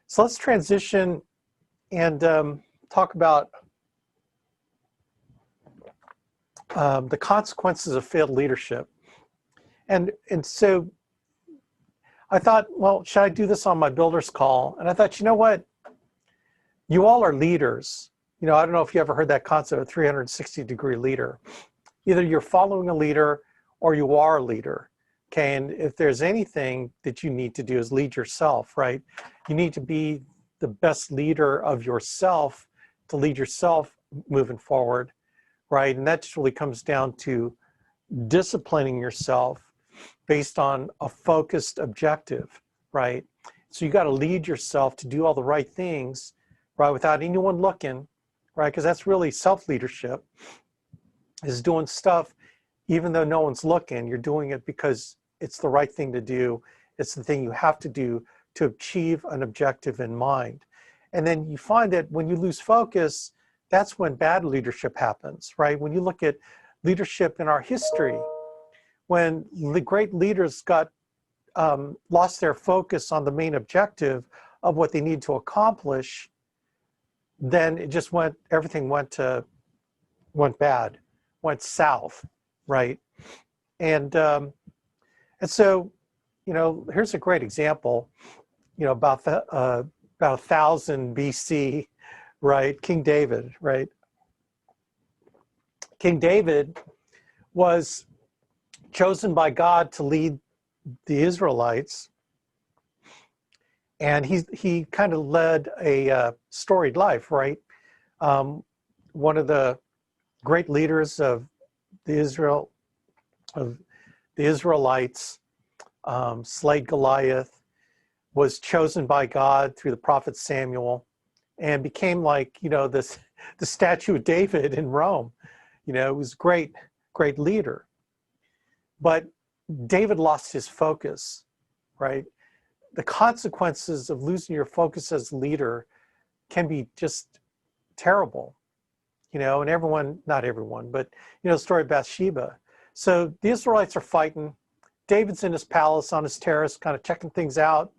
So let's transition and talk about the consequences of failed leadership. And so I thought, well, should I do this on my builder's call? And I thought, you know what? You all are leaders. You know, I don't know if you ever heard that concept of 360-degree leader. Either you're following a leader or you are a leader. Okay, and if there's anything that you need to do is lead yourself, right? You need to be the best leader of yourself to lead yourself moving forward, right? And that just really comes down to disciplining yourself based on a focused objective, right? So you got to lead yourself to do all the right things, right, without anyone looking, right? Because that's really self-leadership, is doing stuff even though no one's looking. You're doing it because it's the right thing to do. It's the thing you have to do to achieve an objective in mind. And then you find that when you lose focus, that's when bad leadership happens, right? When you look at leadership in our history, when the great leaders got lost their focus on the main objective of what they need to accomplish, then it just everything went bad, went south, right? And so, you know, here's a great example, you know, about 1000 BC, right? King David, right? King David was chosen by God to lead the Israelites, and he kind of led a storied life, right? One of the great leaders of the Israelites, slayed Goliath, was chosen by God through the prophet Samuel, and became like, you know, the statue of David in Rome. You know, it was great leader. But David lost his focus, right? The consequences of losing your focus as a leader can be just terrible, you know, and everyone, not everyone, but, you know, the story of Bathsheba. So the Israelites are fighting. David's in his palace on his terrace, kind of checking things out.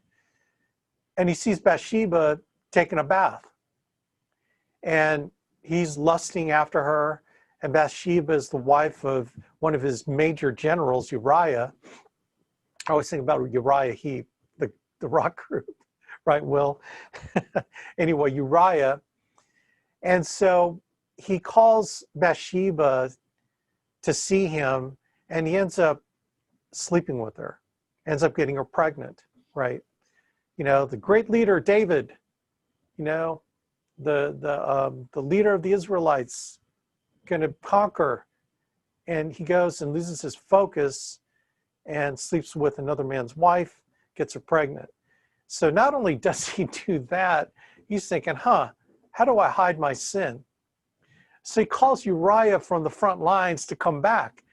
And he sees Bathsheba taking a bath. And he's lusting after her. And Bathsheba is the wife of one of his major generals, Uriah. I always think about Uriah Heep, the rock group, right, Will? Anyway, Uriah. And so he calls Bathsheba to see him, and he ends up sleeping with her, ends up getting her pregnant, right? You know, the great leader, David, you know, the leader of the Israelites, going to conquer, and he goes and loses his focus and sleeps with another man's wife, gets her pregnant. So not only does he do that, he's thinking, how do I hide my sin? So he calls Uriah from the front lines to come back.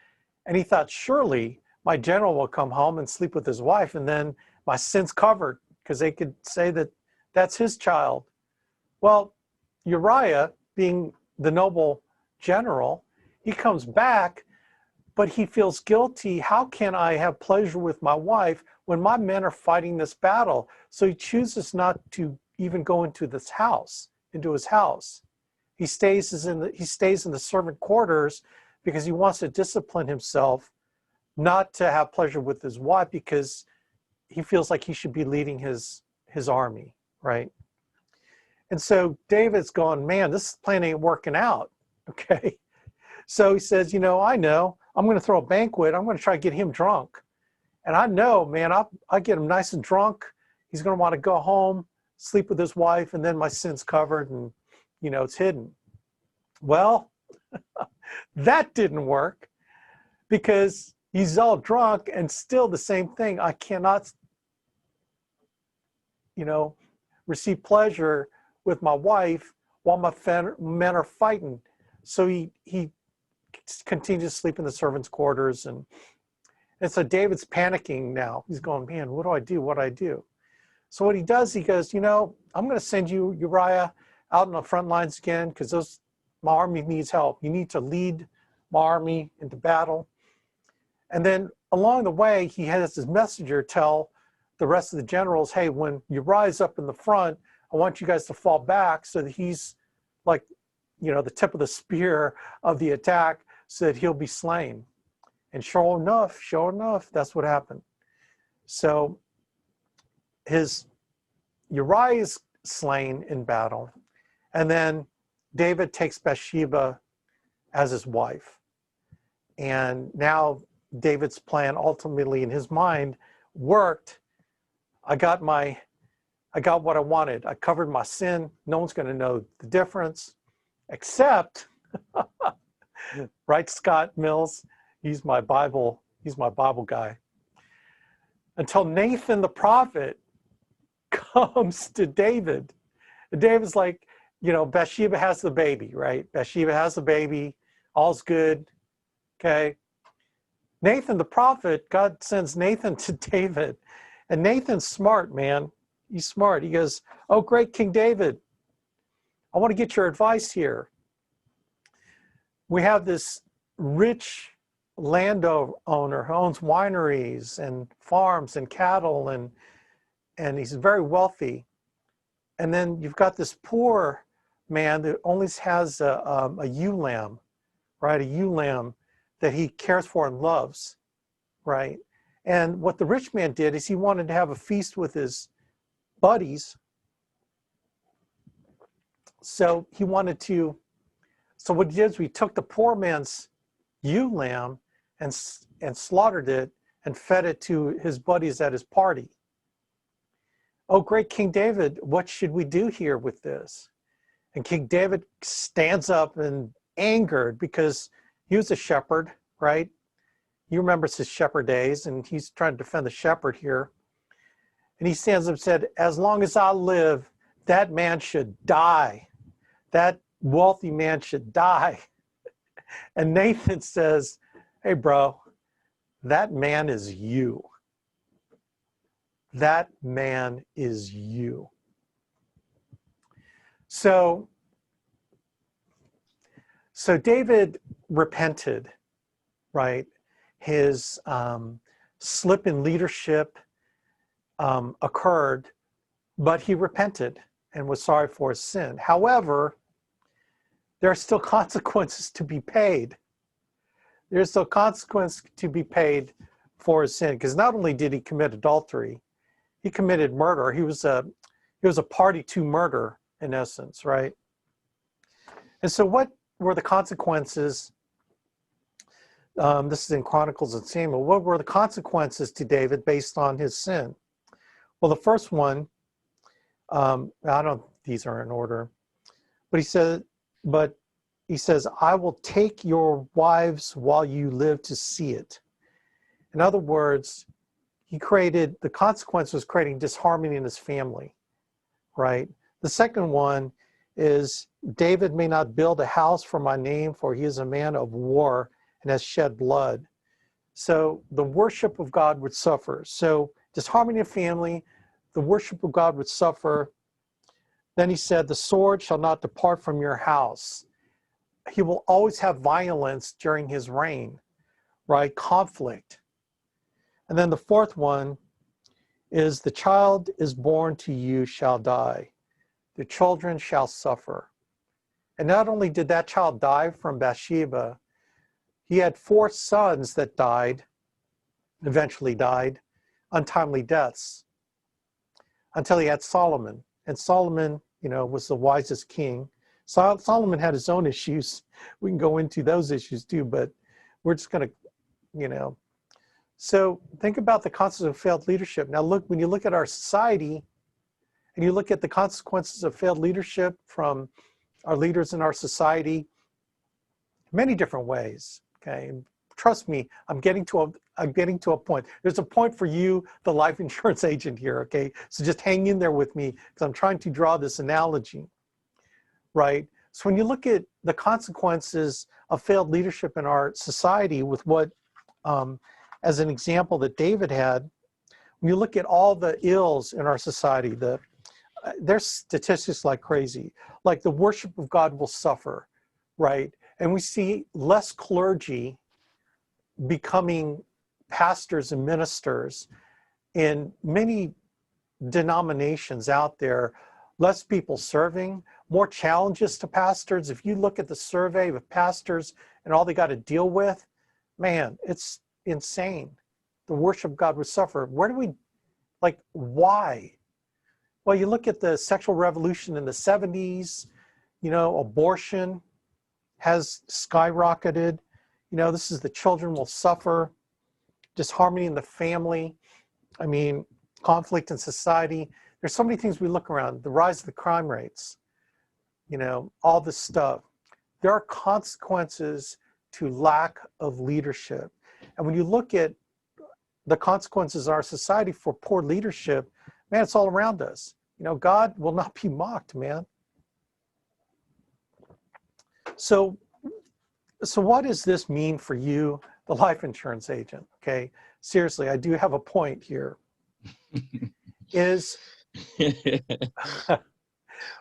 And he thought, surely my general will come home and sleep with his wife, and then my sin's covered, because they could say that that's his child. Well, Uriah, being the noble general, he comes back, but he feels guilty. How can I have pleasure with my wife when my men are fighting this battle? So he chooses not to even go into his house. He stays in the servant quarters because he wants to discipline himself not to have pleasure with his wife, because he feels like he should be leading his army, right? And so David's going, man, this plan ain't working out, okay? So he says, you know, I'm going to throw a banquet. I'm going to try to get him drunk. And I know, man, I'll get him nice and drunk. He's going to want to go home, sleep with his wife, and then my sin's covered and, you know, it's hidden. Well, that didn't work, because he's all drunk, and still the same thing. I cannot, you know, receive pleasure with my wife while my men are fighting. So he continues to sleep in the servants' quarters, and so David's panicking now. He's going, man, what do I do? What do I do? So what he does, he goes, you know, I'm going to send you, Uriah, out on the front lines again, because my army needs help. You need to lead my army into battle. And then along the way, he has his messenger tell the rest of the generals, hey, when you rise up in the front, I want you guys to fall back so that he's like, the tip of the spear of the attack so that he'll be slain. And sure enough, that's what happened. So Uriah is slain in battle. And then David takes Bathsheba as his wife. And now David's plan ultimately in his mind worked. I got what I wanted. I covered my sin. No one's going to know the difference, except, right, Scott Mills? He's my Bible guy. Until Nathan the prophet comes to David. And David's like, Bathsheba has the baby, right? Bathsheba has the baby. All's good. Okay. Nathan the prophet, God sends Nathan to David. And Nathan's smart, man. He's smart. He goes, oh, great King David, I want to get your advice here. We have this rich landowner who owns wineries and farms and cattle, and he's very wealthy. And then you've got this poor man that only has a ewe lamb, right? A ewe lamb that he cares for and loves, right? And what the rich man did is he wanted to have a feast with his buddies. So what he did is we took the poor man's ewe lamb and slaughtered it and fed it to his buddies at his party. Oh, great King David, what should we do here with this? And King David stands up and angered because he was a shepherd, right? He remembers his shepherd days, and he's trying to defend the shepherd here. And he stands up and said, as long as I live, that man should die. That wealthy man should die. And Nathan says, hey, bro, that man is you. That man is you. So David repented, right? His slip in leadership occurred, but he repented and was sorry for his sin. However, there are still consequences to be paid. There's still consequence to be paid for his sin, because not only did he commit adultery, he committed murder. He was a party to murder, in essence, right? And so what were the consequences? This is in Chronicles and Samuel. What were the consequences to David based on his sin? Well, the first one, these are in order, but he says, I will take your wives while you live to see it. In other words, the consequence was creating disharmony in his family, right? The second one is, David may not build a house for my name, for he is a man of war and has shed blood. So the worship of God would suffer. So disharmony in family, the worship of God would suffer. Then he said, the sword shall not depart from your house. He will always have violence during his reign, right? Conflict. And then the fourth one is, the child is born to you shall die. The children shall suffer. And not only did that child die from Bathsheba, he had 4 sons that eventually died, untimely deaths, until he had Solomon. And Solomon, was the wisest king. Solomon had his own issues. We can go into those issues too, but we're just going to, So think about the consequences of failed leadership. Now when you look at our society and you look at the consequences of failed leadership from our leaders in our society, many different ways, okay? And trust me, I'm getting to a point. There's a point for you, the life insurance agent here, okay? So just hang in there with me, because I'm trying to draw this analogy, right? So when you look at the consequences of failed leadership in our society with what, as an example that David had, when you look at all the ills in our society, there's statistics like crazy, like the worship of God will suffer, right? And we see less clergy becoming pastors and ministers, in many denominations out there, less people serving, more challenges to pastors. If you look at the survey of pastors and all they got to deal with, man, it's insane. The worship of God would suffer. Where do we, like, why? Well, you look at the sexual revolution in the 70s, you know, abortion has skyrocketed. You know, this is the children will suffer, disharmony in the family. I mean, conflict in society. There's so many things we look around, the rise of the crime rates, you know, all this stuff. There are consequences to lack of leadership. And when you look at the consequences of our society for poor leadership, man, it's all around us. You know, God will not be mocked, man. So what does this mean for you, the life insurance agent? Okay, seriously, I do have a point here.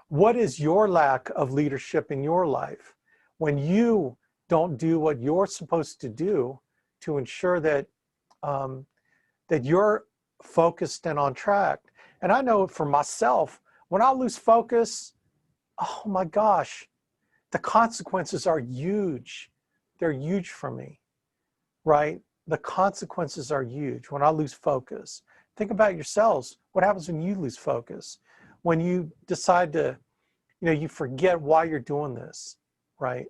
What is your lack of leadership in your life when you don't do what you're supposed to do to ensure that that you're focused and on track? And I know for myself, when I lose focus, oh my gosh, the consequences are huge. They're huge for me, right? The consequences are huge when I lose focus. Think about yourselves. What happens when you lose focus? When you decide to, you know, you forget why you're doing this, right?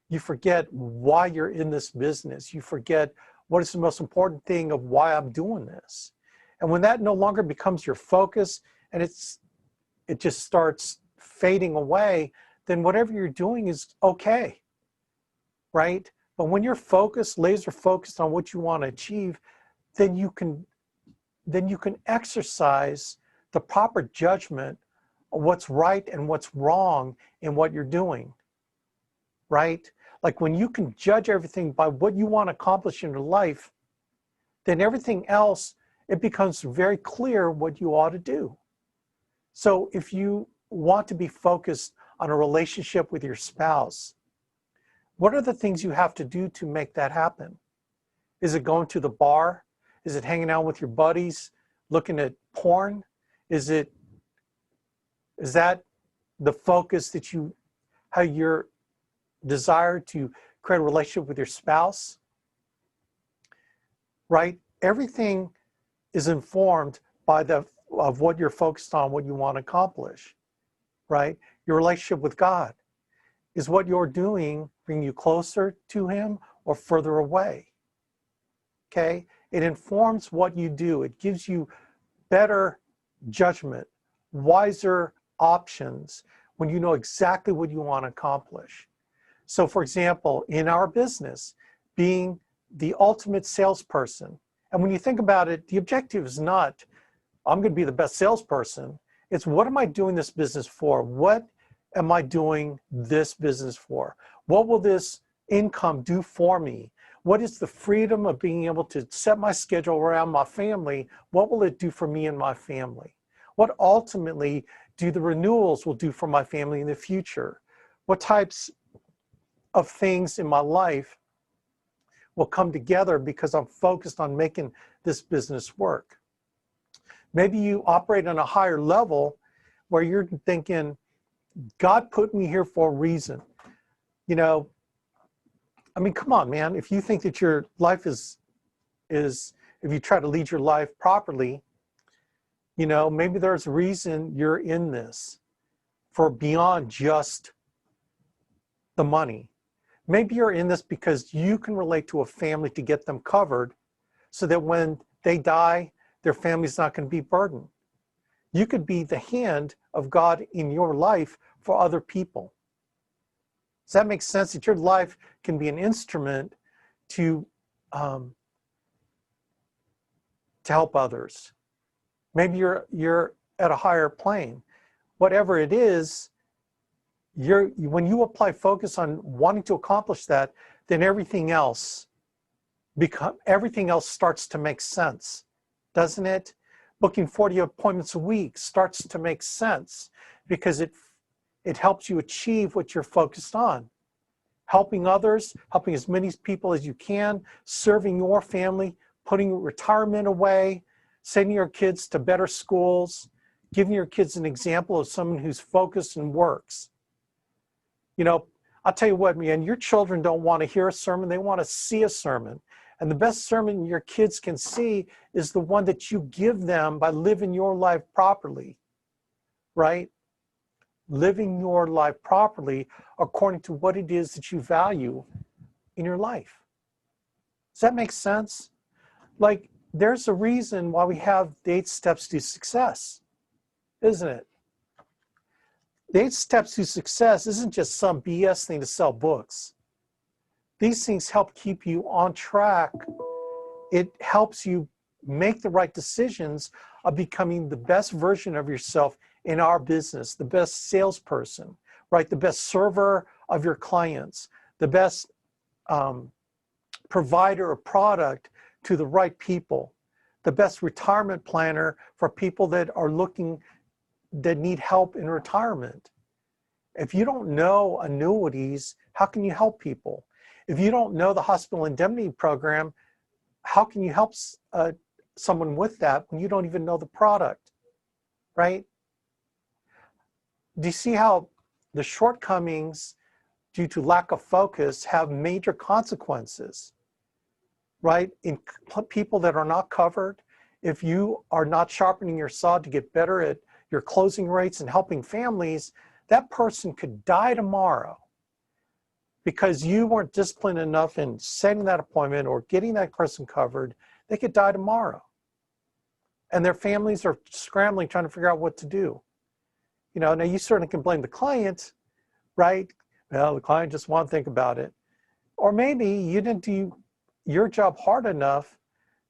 You forget why you're in this business. You forget what is the most important thing of why I'm doing this. And when that no longer becomes your focus and it just starts fading away, then whatever you're doing is okay, right? But when you're focused, laser focused on what you want to achieve, then you can exercise the proper judgment of what's right and what's wrong in what you're doing, right? Like when you can judge everything by what you want to accomplish in your life, then everything else, it becomes very clear what you ought to do. So if you want to be focused on a relationship with your spouse, what are the things you have to do to make that happen? Is it going to the bar? Is it hanging out with your buddies, looking at porn? Is that the focus that how your desire to create a relationship with your spouse? Right? Everything is informed by of what you're focused on, what you want to accomplish, right? Your relationship with God. Is what you're doing bring you closer to Him or further away? Okay? It informs what you do. It gives you better judgment, wiser options when you know exactly what you want to accomplish. So for example, in our business, being the ultimate salesperson, and when you think about it, the objective is not, I'm going to be the best salesperson. It's what am I doing this business for? What am I doing this business for? What will this income do for me? What is the freedom of being able to set my schedule around my family? What will it do for me and my family? What ultimately do the renewals will do for my family in the future? What types of things in my life will come together because I'm focused on making this business work? Maybe you operate on a higher level where you're thinking, God put me here for a reason. You know, I mean, come on, man. If you think that your life is if you try to lead your life properly, you know, maybe there's a reason you're in this for beyond just the money. Maybe you're in this because you can relate to a family to get them covered so that when they die, their family's not going to be burdened. You could be the hand of God in your life for other people. Does that make sense? That your life can be an instrument to help others. Maybe you're at a higher plane. Whatever it is, when you apply focus on wanting to accomplish that, then everything else starts to make sense, doesn't it? Booking 40 appointments a week starts to make sense because it helps you achieve what you're focused on. Helping others, helping as many people as you can, serving your family, putting retirement away, sending your kids to better schools, giving your kids an example of someone who's focused and works. You know, I'll tell you what, man, your children don't want to hear a sermon, they want to see a sermon. And the best sermon your kids can see is the one that you give them by living your life properly, right? Living your life properly according to what it is that you value in your life. Does that make sense? Like, there's a reason why we have the 8 steps to success, isn't it? The 8 steps to success isn't just some BS thing to sell books. These things help keep you on track. It helps you make the right decisions of becoming the best version of yourself in our business, the best salesperson, right? The best server of your clients, the best provider of product to the right people, the best retirement planner for people that are looking, that need help in retirement. If you don't know annuities, how can you help people? If you don't know the hospital indemnity program, how can you help someone with that when you don't even know the product, right? Do you see how the shortcomings due to lack of focus have major consequences, right? In people that are not covered, if you are not sharpening your saw to get better at your closing rates and helping families, that person could die tomorrow because you weren't disciplined enough in setting that appointment or getting that person covered. They could die tomorrow. And their families are scrambling, trying to figure out what to do. You know, now you certainly can blame the client, right? Well, the client just won't think about it. Or maybe you didn't do your job hard enough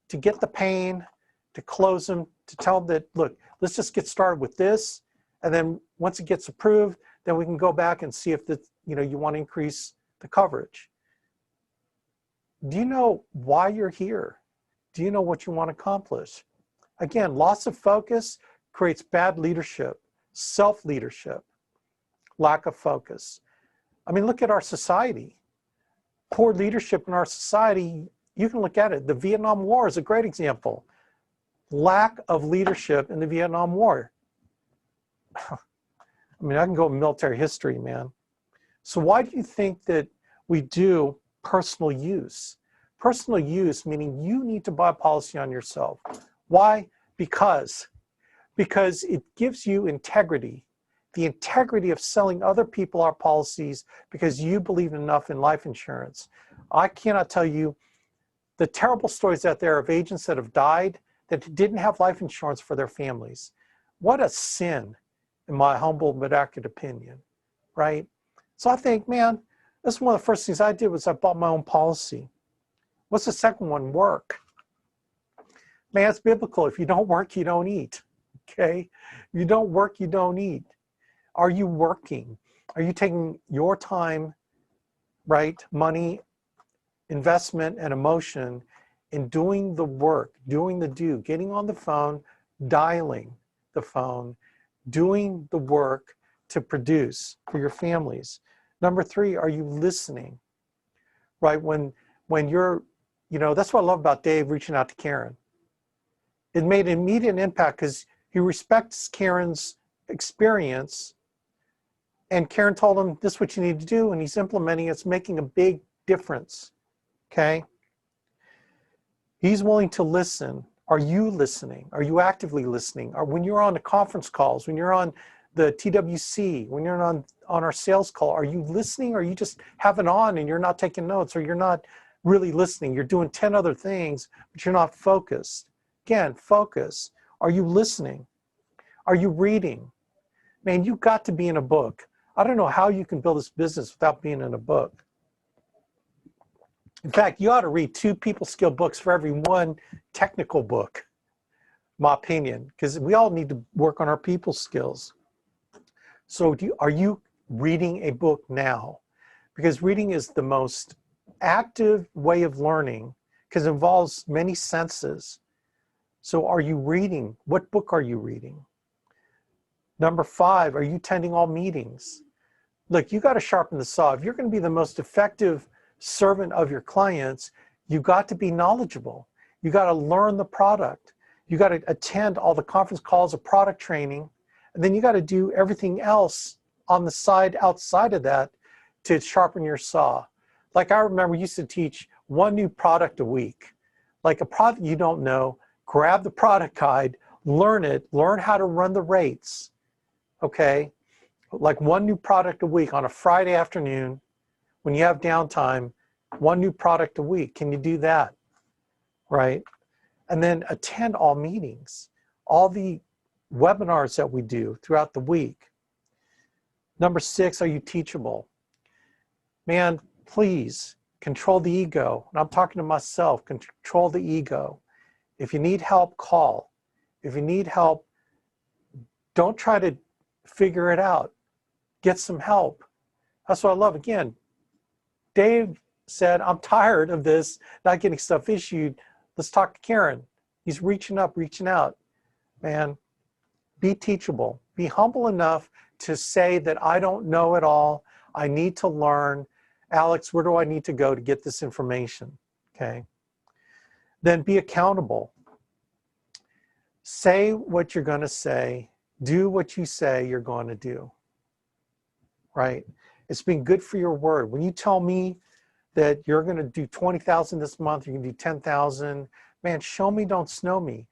to get the pain, to close them, to tell them that, look, let's just get started with this. And then once it gets approved, then we can go back and see if you want to increase the coverage. Do you know why you're here? Do you know what you want to accomplish? Again, loss of focus creates bad leadership, self-leadership, lack of focus. I mean, look at our society. Poor leadership in our society, you can look at it. The Vietnam War is a great example. Lack of leadership in the Vietnam War. I mean, I can go military history, man. So why do you think that we do personal use? Personal use, meaning you need to buy a policy on yourself. Why? Because it gives you integrity. The integrity of selling other people our policies because you believe enough in life insurance. I cannot tell you the terrible stories out there of agents that have died that didn't have life insurance for their families. What a sin, in my humble but accurate opinion, right? So I think, man, this is one of the first things I did was I bought my own policy. What's the second one? Work. Man, it's biblical. If you don't work, you don't eat, okay? If you don't work, you don't eat. Are you working? Are you taking your time, right, money, investment, and emotion in doing the work, doing the do, getting on the phone, dialing the phone, doing the work to produce for your families? Number 3, are you listening? Right, when you're, that's what I love about Dave reaching out to Karen. It made an immediate impact because he respects Karen's experience, and Karen told him, this is what you need to do, and he's implementing it. It's making a big difference, okay? He's willing to listen. Are you listening? Are you actively listening? Or when you're on the conference calls, when you're on the TWC, when you're on our sales call, are you listening, or you just have it on and you're not taking notes, or you're not really listening? You're doing 10 other things, but you're not focused. Again, focus. Are you listening? Are you reading? Man, you've got to be in a book. I don't know how you can build this business without being in a book. In fact, you ought to read 2 people skill books for every 1 technical book, my opinion, because we all need to work on our people skills. So are you reading a book now? Because reading is the most active way of learning because it involves many senses. So are you reading? What book are you reading? Number 5, are you attending all meetings? Look, you got to sharpen the saw. If you're going to be the most effective servant of your clients, you got to be knowledgeable. You got to learn the product. You got to attend all the conference calls or product training, and then you got to do everything else on the side outside of that to sharpen your saw. Like I remember we used to teach one new product a week. Like a product you don't know, grab the product guide, learn it, learn how to run the rates, okay? Like one new product a week on a Friday afternoon when you have downtime, one new product a week. Can you do that, right? And then attend all meetings, all the webinars that we do throughout the week. Number 6, are you teachable? Man, please control the ego. And I'm talking to myself, control the ego. If you need help, call. If you need help, don't try to figure it out. Get some help. That's what I love. Again, Dave said, I'm tired of this, not getting stuff issued. Let's talk to Karen. He's reaching up, reaching out. Man, be teachable. Be humble enough to say that I don't know it all. I need to learn. Alex, where do I need to go to get this information? Okay. Then be accountable. Say what you're going to say. Do what you say you're going to do. Right? It's been good for your word. When you tell me that you're going to do 20,000 this month, you're going to do 10,000, man, show me, don't snow me.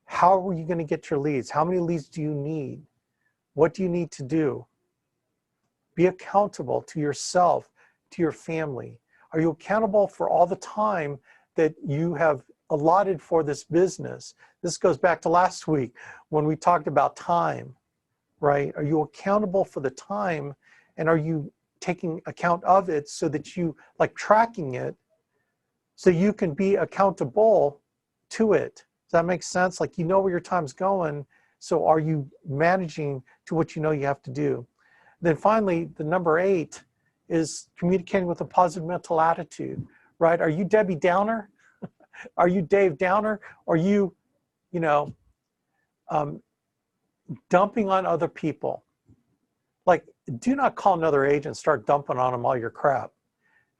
How are you going to get your leads? How many leads do you need? What do you need to do? Be accountable to yourself, to your family. Are you accountable for all the time that you have allotted for this business? This goes back to last week when we talked about time, right? Are you accountable for the time, and are you taking account of it so that you, like tracking it, so you can be accountable to it? Does that make sense? Like, you know where your time's going, so are you managing to what you know you have to do? Then finally, the number 8 is communicating with a positive mental attitude, right? Are you Debbie Downer? Are you Dave Downer? Are you, dumping on other people? Like, do not call another agent and start dumping on them all your crap,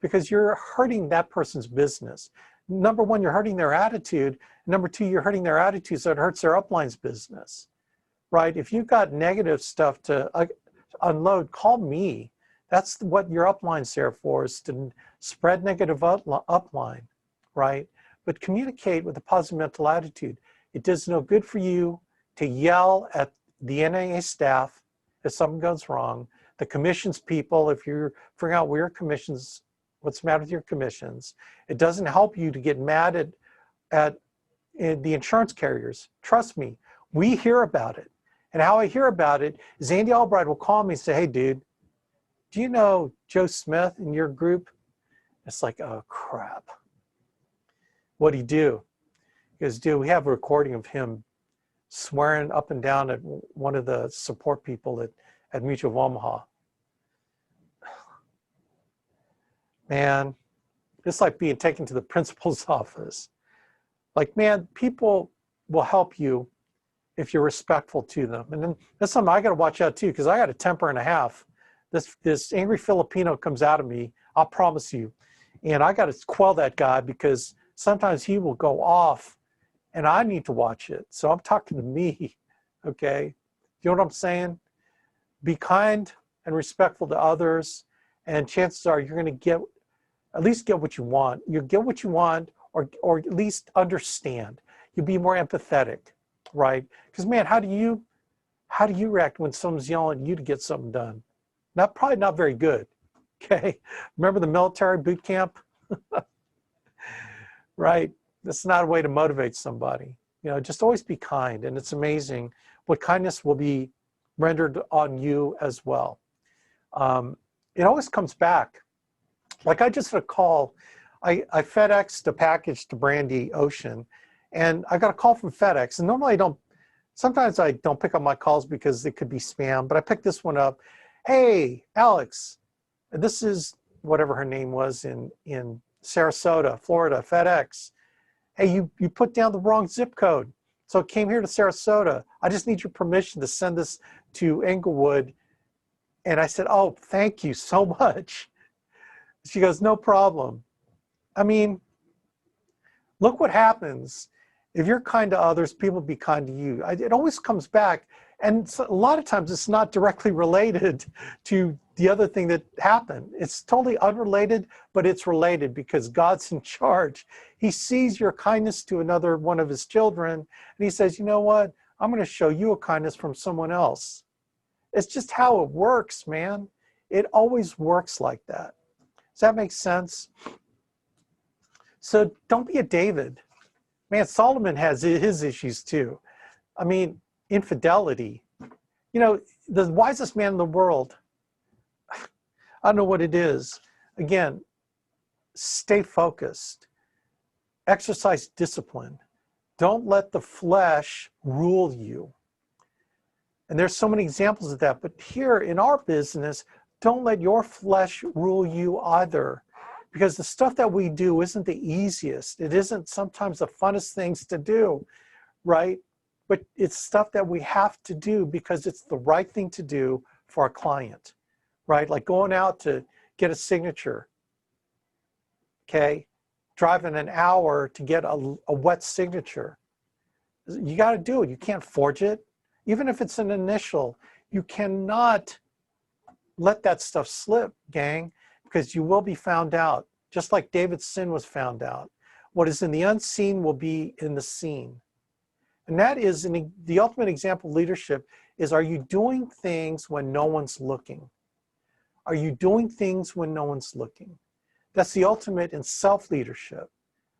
because you're hurting that person's business. Number 1, you're hurting their attitude. Number 2, you're hurting their attitude, so it hurts their upline's business, right? If you've got negative stuff to unload, call me. That's what your upline's there for, is to spread negative upline, right? But communicate with a positive mental attitude. It does no good for you to yell at the NAA staff if something goes wrong, the commissions people, if you're figuring out where your commissions, what's the matter with your commissions. It doesn't help you to get mad at the insurance carriers. Trust me, we hear about it. And how I hear about it is Andy Albright will call me and say, hey, dude, do you know Joe Smith in your group? It's like, oh, crap. What'd he do? He goes, dude, we have a recording of him swearing up and down at one of the support people at Mutual of Omaha. Man, it's like being taken to the principal's office. Like, man, people will help you if you're respectful to them. And then that's something I got to watch out too, because I got a temper and a half. This angry Filipino comes out of me, I'll promise you. And I got to quell that guy, because sometimes he will go off and I need to watch it. So I'm talking to me, okay? You know what I'm saying? Be kind and respectful to others, and chances are you're going to at least get what you want. You'll get what you want, or at least understand. You'll be more empathetic, right? Because, man, how do you react when someone's yelling at you to get something done? Probably not very good, okay? Remember the military boot camp? Right? That's not a way to motivate somebody. Just always be kind, and it's amazing what kindness will be rendered on you as well. It always comes back. Like, I just had a call. I FedExed a package to Brandy Ocean, and I got a call from FedEx. And normally sometimes I don't pick up my calls because it could be spam, but I picked this one up. Hey, Alex, this is whatever her name was in Sarasota, Florida, FedEx. Hey, you put down the wrong zip code. So it came here to Sarasota. I just need your permission to send this to Englewood. And I said, oh, thank you so much. She goes, no problem. I mean, look what happens If you're kind to others, people be kind to you. It always comes back. And so a lot of times it's not directly related to the other thing that happened. It's totally unrelated, but it's related because God's in charge. He sees your kindness to another one of his children, and he says, you know what? I'm going to show you a kindness from someone else. It's just how it works, man. It always works like that. Does that make sense? So don't be a David. Man, Solomon has his issues too. I mean, infidelity. You know, the wisest man in the world, I don't know what it is. Again, stay focused. Exercise discipline. Don't let the flesh rule you. And there's so many examples of that. But here in our business, don't let your flesh rule you either. Because the stuff that we do isn't the easiest. It isn't sometimes the funnest things to do, right? But it's stuff that we have to do because it's the right thing to do for our client, right? Like going out to get a signature, okay? Driving an hour to get a wet signature. You got to do it. You can't forge it. Even if it's an initial, you cannot let that stuff slip, gang, because you will be found out. Just like David's sin was found out. What is in the unseen will be in the seen. And that is the ultimate example of leadership is, are you doing things when no one's looking? Are you doing things when no one's looking? That's the ultimate in self-leadership,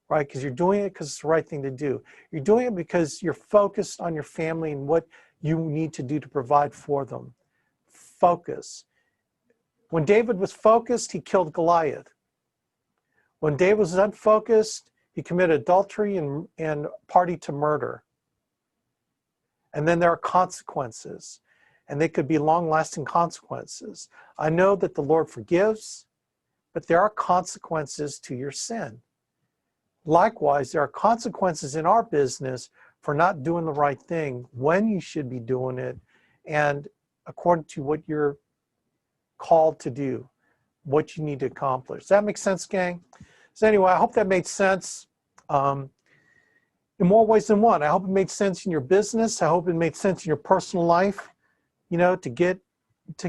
right? Because you're doing it because it's the right thing to do. You're doing it because you're focused on your family and what you need to do to provide for them. Focus. When David was focused, he killed Goliath. When David was unfocused, he committed adultery and partied to murder. And then there are consequences, and they could be long-lasting consequences. I know that the Lord forgives, but there are consequences to your sin. Likewise, there are consequences in our business for not doing the right thing when you should be doing it, and according to what you're called to do, what you need to accomplish. Does that make sense, gang? So anyway, I hope that made sense. In more ways than one. I hope it made sense in your business. I hope it made sense in your personal life, you know, to get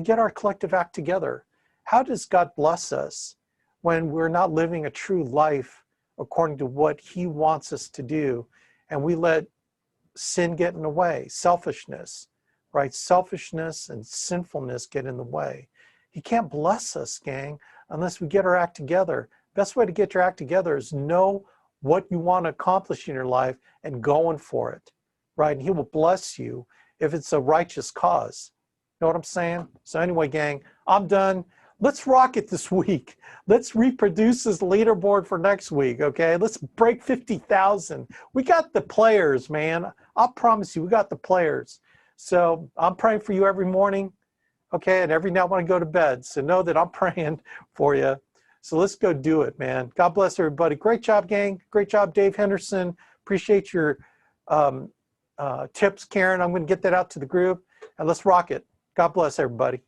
our collective act together. How does God bless us when we're not living a true life according to what he wants us to do, and we let sin get in the way, selfishness, right? Selfishness and sinfulness get in the way. He can't bless us, gang, unless we get our act together. Best way to get your act together is know what you want to accomplish in your life and going for it, right? And he will bless you if it's a righteous cause. You know what I'm saying? So anyway, gang, I'm done. Let's rock it this week. Let's reproduce this leaderboard for next week, okay? Let's break 50,000. We got the players, man. I promise you, we got the players. So I'm praying for you every morning, okay? And every night when I go to bed. So know that I'm praying for you. So let's go do it, man. God bless everybody. Great job, gang. Great job, Dave Henderson. Appreciate your tips, Karen. I'm going to get that out to the group. And let's rock it. God bless everybody.